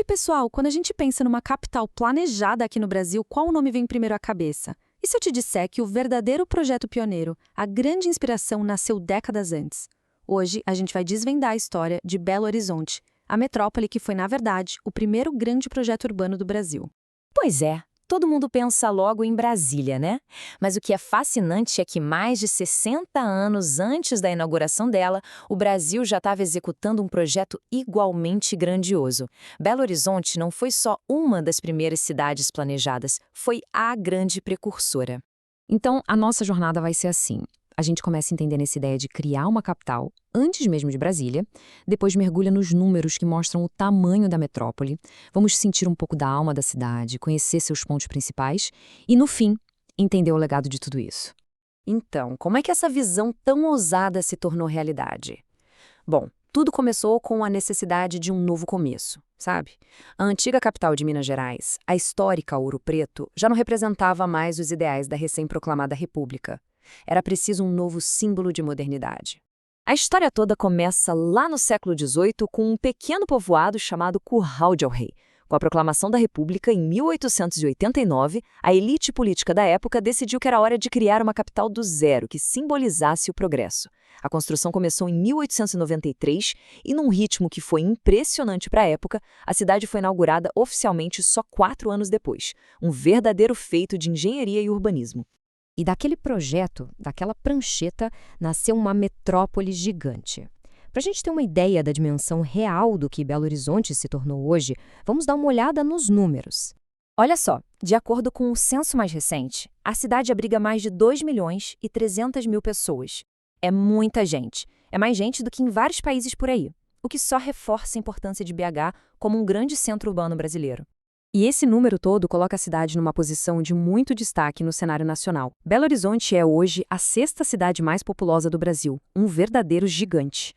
pessoal, quando a gente pensa numa capital planejada aqui no Brasil, qual nome vem primeiro à cabeça? E se eu te disser que o verdadeiro projeto pioneiro, a grande inspiração, nasceu décadas antes? Hoje, a gente vai desvendar a história de Belo Horizonte, a metrópole que foi, na verdade, o primeiro grande projeto urbano do Brasil. Pois é, todo mundo pensa logo em Brasília, né? Mas o que é fascinante é que mais de 60 anos antes da inauguração dela, o Brasil já estava executando um projeto igualmente grandioso. Belo Horizonte não foi só uma das primeiras cidades planejadas, foi a grande precursora. Então, a nossa jornada vai ser assim. A gente começa entendendo essa ideia de criar uma capital, antes mesmo de Brasília, depois mergulha nos números que mostram o tamanho da metrópole, vamos sentir um pouco da alma da cidade, conhecer seus pontos principais e, no fim, entender o legado de tudo isso. Então, como é que essa visão tão ousada se tornou realidade? Bom, tudo começou com a necessidade de um novo começo, sabe? A antiga capital de Minas Gerais, a histórica Ouro Preto, já não representava mais os ideais da recém-proclamada República. Era preciso um novo símbolo de modernidade. A história toda começa lá no século XVIII com um pequeno povoado chamado Curral de El Rei. Com a proclamação da República em 1889, a elite política da época decidiu que era hora de criar uma capital do zero que simbolizasse o progresso. A construção começou em 1893 e, num ritmo que foi impressionante para a época, a cidade foi inaugurada oficialmente só 4 anos depois. Um verdadeiro feito de engenharia e urbanismo. E daquele projeto, daquela prancheta, nasceu uma metrópole gigante. Para a gente ter uma ideia da dimensão real do que Belo Horizonte se tornou hoje, vamos dar uma olhada nos números. Olha só, de acordo com o censo mais recente, a cidade abriga mais de 2.300.000 pessoas. É muita gente. É mais gente do que em vários países por aí, o que só reforça a importância de BH como um grande centro urbano brasileiro. E esse número todo coloca a cidade numa posição de muito destaque no cenário nacional. Belo Horizonte é hoje a 6ª cidade mais populosa do Brasil, um verdadeiro gigante.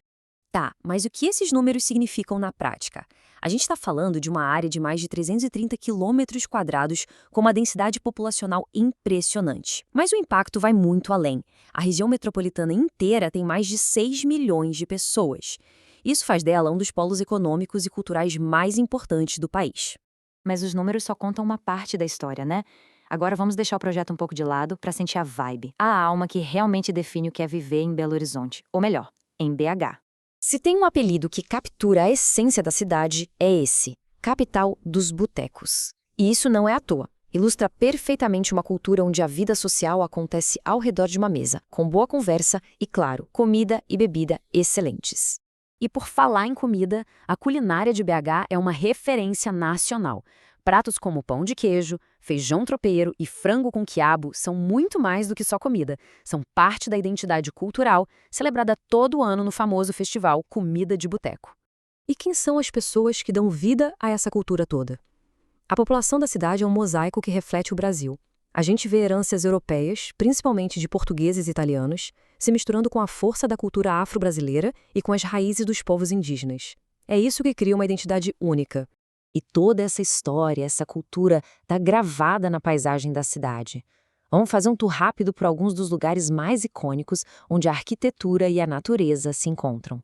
Tá, mas o que esses números significam na prática? A gente está falando de uma área de mais de 330 quilômetros quadrados com uma densidade populacional impressionante. Mas o impacto vai muito além. A região metropolitana inteira tem mais de 6 milhões de pessoas. Isso faz dela um dos polos econômicos e culturais mais importantes do país. Mas os números só contam uma parte da história, né? Agora vamos deixar o projeto um pouco de lado para sentir a vibe, a alma que realmente define o que é viver em Belo Horizonte, ou melhor, em BH. Se tem um apelido que captura a essência da cidade, é esse, capital dos botecos. E isso não é à toa. Ilustra perfeitamente uma cultura onde a vida social acontece ao redor de uma mesa, com boa conversa e, claro, comida e bebida excelentes. E por falar em comida, a culinária de BH é uma referência nacional. Pratos como pão de queijo, feijão tropeiro e frango com quiabo são muito mais do que só comida. São parte da identidade cultural, celebrada todo ano no famoso festival Comida de Boteco. E quem são as pessoas que dão vida a essa cultura toda? A população da cidade é um mosaico que reflete o Brasil. A gente vê heranças europeias, principalmente de portugueses e italianos, se misturando com a força da cultura afro-brasileira e com as raízes dos povos indígenas. É isso que cria uma identidade única. E toda essa história, essa cultura, está gravada na paisagem da cidade. Vamos fazer um tour rápido por alguns dos lugares mais icônicos onde a arquitetura e a natureza se encontram.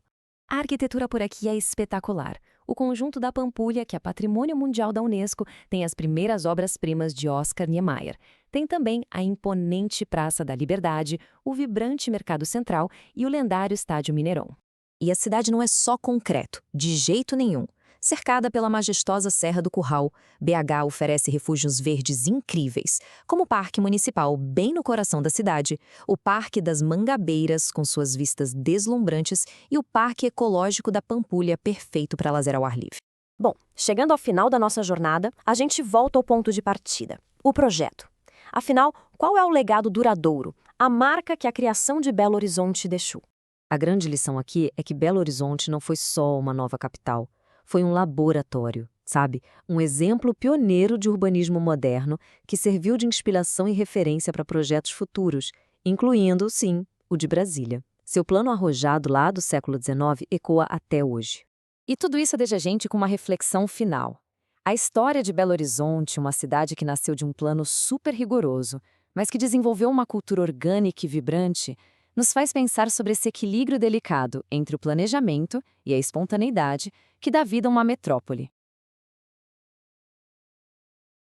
A arquitetura por aqui é espetacular. O conjunto da Pampulha, que é Patrimônio Mundial da Unesco, tem as primeiras obras-primas de Oscar Niemeyer. Tem também a imponente Praça da Liberdade, o vibrante Mercado Central e o lendário Estádio Mineirão. E a cidade não é só concreto, de jeito nenhum. Cercada pela majestosa Serra do Curral, BH oferece refúgios verdes incríveis, como o Parque Municipal, bem no coração da cidade, o Parque das Mangabeiras, com suas vistas deslumbrantes, e o Parque Ecológico da Pampulha, perfeito para lazer ao ar livre. Bom, chegando ao final da nossa jornada, a gente volta ao ponto de partida, o projeto. Afinal, qual é o legado duradouro, a marca que a criação de Belo Horizonte deixou? A grande lição aqui é que Belo Horizonte não foi só uma nova capital. Foi um laboratório, sabe? Um exemplo pioneiro de urbanismo moderno que serviu de inspiração e referência para projetos futuros, incluindo, sim, o de Brasília. Seu plano arrojado lá do século XIX ecoa até hoje. E tudo isso deixa a gente com uma reflexão final. A história de Belo Horizonte, uma cidade que nasceu de um plano super rigoroso, mas que desenvolveu uma cultura orgânica e vibrante, nos faz pensar sobre esse equilíbrio delicado entre o planejamento e a espontaneidade que dá vida a uma metrópole.